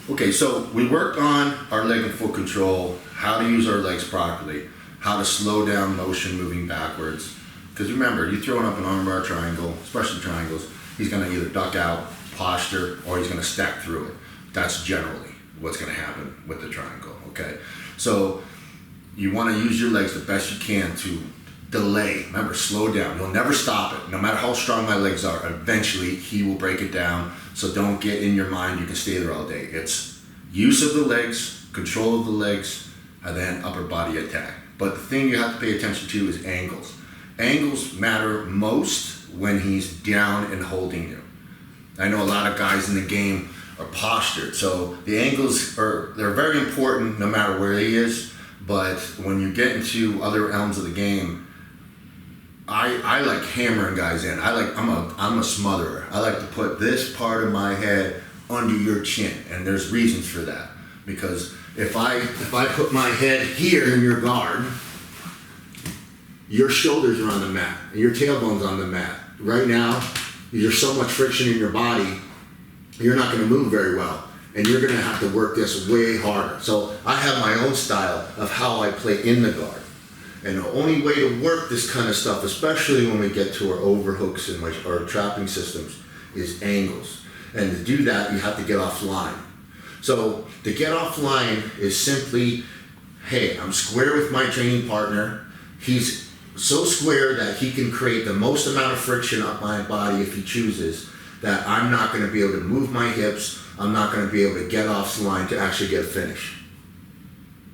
Okay, so we worked on our leg and foot control, how to use our legs properly, how to slow down motion moving backwards. Because remember, you throwing up an armbar triangle, especially triangles, he's going to either duck out, posture, or he's going to stack through it. That's generally what's going to happen with the triangle, okay? So you want to use your legs the best you can to delay. Remember, slow down. You'll never stop it. No matter how strong my legs are, eventually he will break it down. So don't get in your mind you can stay there all day. It's use of the legs, control of the legs, and then upper body attack. But the thing you have to pay attention to is angles. Angles matter most when he's down and holding you. I know a lot of guys in the game are postured, so the angles they're very important no matter where he is. But when you get into other realms of the game, I like hammering guys in. I'm a smotherer. I like to put this part of my head under your chin, and there's reasons for that. Because if I put my head here in your guard, your shoulders are on the mat, and your tailbone's on the mat. Right now, there's so much friction in your body, you're not going to move very well, and you're going to have to work this way harder. So I have my own style of how I play in the guard. And the only way to work this kind of stuff, especially when we get to our overhooks and our trapping systems, is angles. And to do that, you have to get offline. So to get offline is simply, hey, I'm square with my training partner. He's so square that he can create the most amount of friction up my body if he chooses, that I'm not going to be able to move my hips. I'm not going to be able to get offline to actually get a finish.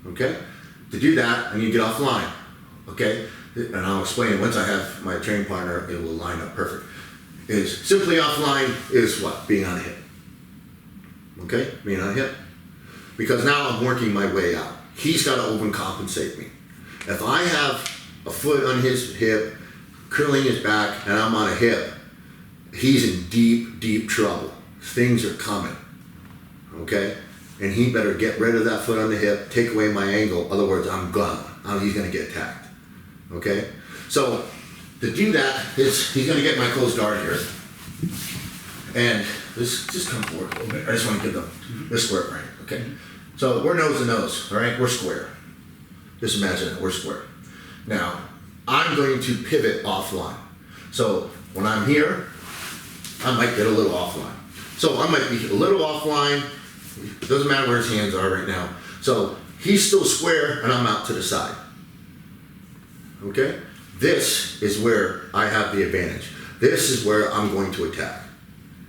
Okay? To do that, I need to get offline. Okay, and I'll explain it once I have my training partner, it will line up perfect. Is simply offline is what? Being on a hip. Okay, being on a hip. Because now I'm working my way out. He's got to overcompensate me. If I have a foot on his hip, curling his back, and I'm on a hip, he's in deep, deep trouble. Things are coming. Okay, and he better get rid of that foot on the hip, take away my angle, other words, I'm gone. He's going to get attacked. Okay, so to do that, he's going to get my closed guard here, and just come forward a little bit. I just want to give them this square right. Okay, so we're nose to nose. All right, we're square. Just imagine that we're square. Now I'm going to pivot offline. So when I'm here, I might get a little offline. So I might be a little offline. It doesn't matter where his hands are right now. So he's still square, and I'm out to the side. Okay? This is where I have the advantage. This is where I'm going to attack.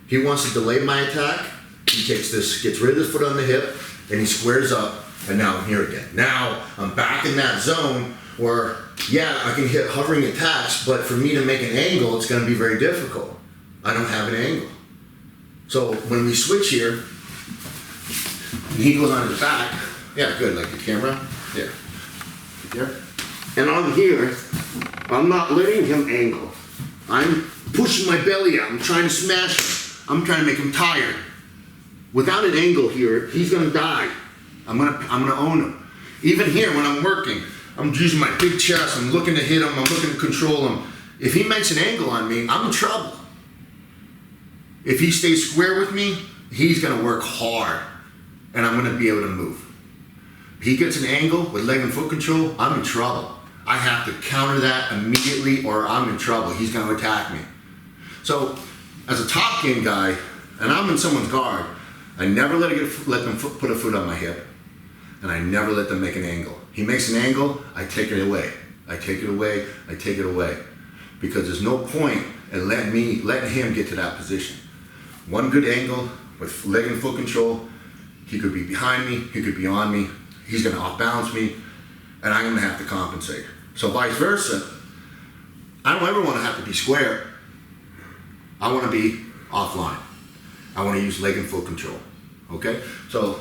He wants to delay my attack. He takes this, gets rid of the foot on the hip, and he squares up, and now I'm here again. Now I'm back in that zone where, yeah, I can hit hovering attacks, but for me to make an angle, it's going to be very difficult. I don't have an angle. So when we switch here, and he goes on his back, yeah, good, like the camera, there. There. And I'm here, I'm not letting him angle. I'm pushing my belly out, I'm trying to smash him. I'm trying to make him tired. Without an angle here, he's gonna die. I'm gonna own him. Even here, when I'm working, I'm using my big chest, I'm looking to hit him, I'm looking to control him. If he makes an angle on me, I'm in trouble. If he stays square with me, he's gonna work hard, and I'm gonna be able to move. If he gets an angle with leg and foot control, I'm in trouble. I have to counter that immediately or I'm in trouble. He's going to attack me. So as a top game guy, and I'm in someone's guard, I never let them put a foot on my hip, and I never let them make an angle. He makes an angle, I take it away. I take it away, I take it away. Because there's no point in letting him get to that position. One good angle with leg and foot control, he could be behind me, he could be on me, he's going to off-balance me, and I'm going to have to compensate. So vice versa, I don't ever want to have to be square. I want to be offline. I want to use leg and foot control. Okay? So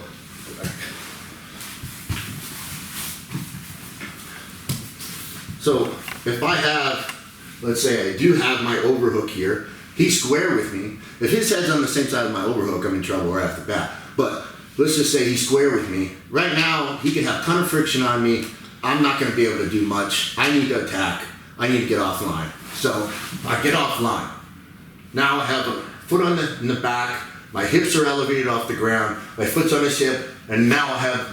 if I have, let's say I do have my overhook here, he's square with me. If his head's on the same side of my overhook, I'm in trouble right off the bat. But let's just say he's square with me. Right now, he can have a ton of friction on me. I'm not going to be able to do much. I need to attack. I need to get offline. So I get offline. Now I have a foot in the back, My hips are elevated off the ground, my foot's on his hip, and now I have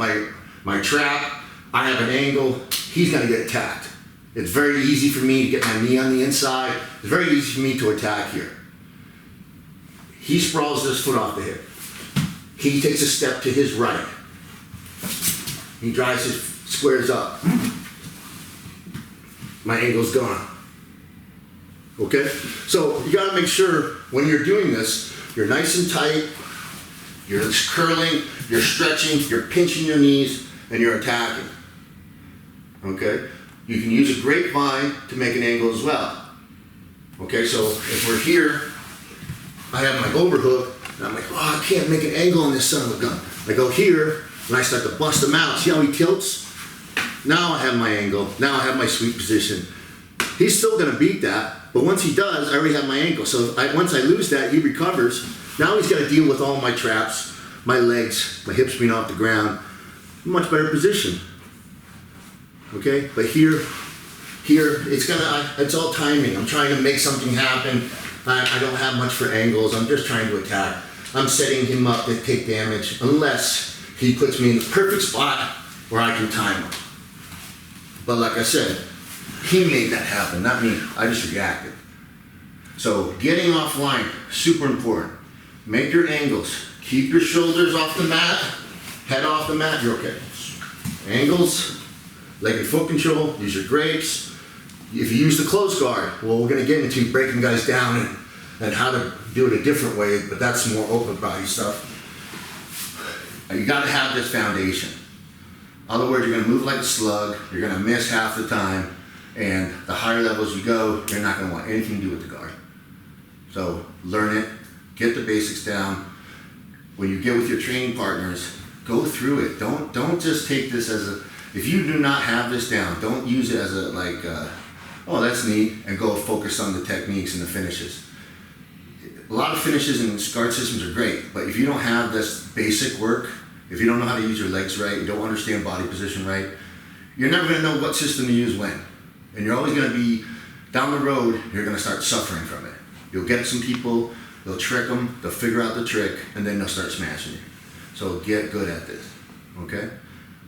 my trap, I have an angle, he's gonna get attacked. It's very easy for me to get my knee on the inside. It's very easy for me to attack here. He sprawls this foot off the hip. He takes a step to his right. He drives his squares up. My angle's gone. Okay? So you gotta make sure when you're doing this, you're nice and tight, you're curling, you're stretching, you're pinching your knees, and you're attacking. Okay? You can use a grapevine to make an angle as well. Okay, so if we're here, I have my overhook, and I'm like, oh, I can't make an angle on this son of a gun. I go here, and I start to bust him out. See how he tilts? Now I have my angle. Now I have my sweep position. He's still gonna beat that, but once he does, I already have my ankle. So once I lose that, he recovers. Now he's gotta deal with all my traps, my legs, my hips being off the ground. Much better position. Okay, but here, it's all timing. I'm trying to make something happen. I don't have much for angles. I'm just trying to attack. I'm setting him up to take damage unless he puts me in the perfect spot where I can time him. But like I said, he made that happen, not me. I just reacted. So getting offline, super important. Make your angles. Keep your shoulders off the mat, head off the mat, you're okay. Angles, leg and foot control, use your grapes. If you use the close guard, well, we're gonna get into breaking guys down and how to do it a different way, but that's more open body stuff. You gotta have this foundation. In other words, you're gonna move like a slug, you're gonna miss half the time, and the higher levels you go, you're not gonna want anything to do with the guard. So learn it, get the basics down. When you get with your training partners, go through it. Don't just take this as a, if you do not have this down, don't use it as a oh, that's neat, and go focus on the techniques and the finishes. A lot of finishes and guard systems are great, but if you don't have this basic work, if you don't know how to use your legs right, you don't understand body position right, you're never gonna know what system to use when. And you're always gonna be, down the road, you're gonna start suffering from it. You'll get some people, they'll trick them, they'll figure out the trick, and then they'll start smashing you. So get good at this, okay?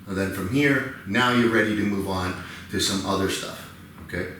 And then from here, now you're ready to move on to some other stuff, okay?